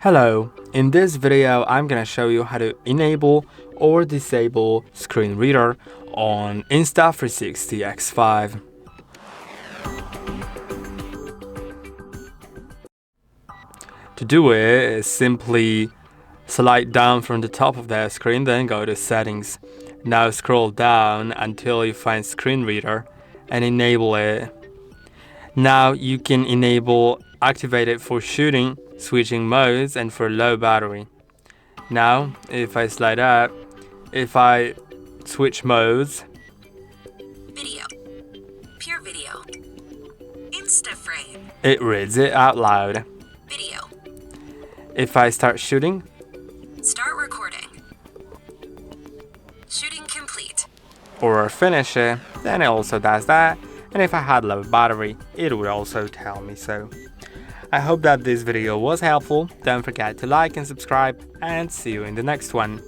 Hello, in this video I'm gonna show you how to enable or disable screen reader on Insta360 X5. To do it, simply slide down from the top of the screen, then go to settings. Now scroll down until you find screen reader and enable it. Now you can activate it for shooting, switching modes, and for low battery. Now, if I slide up, if I switch modes, video, pure video, Insta frame, it reads it out loud. video, If I start shooting, start recording, shooting complete. or finish it, then it also does that. And if I had low battery, it would also tell me so. I hope that this video was helpful. Don't forget to like and subscribe, and see you in the next one.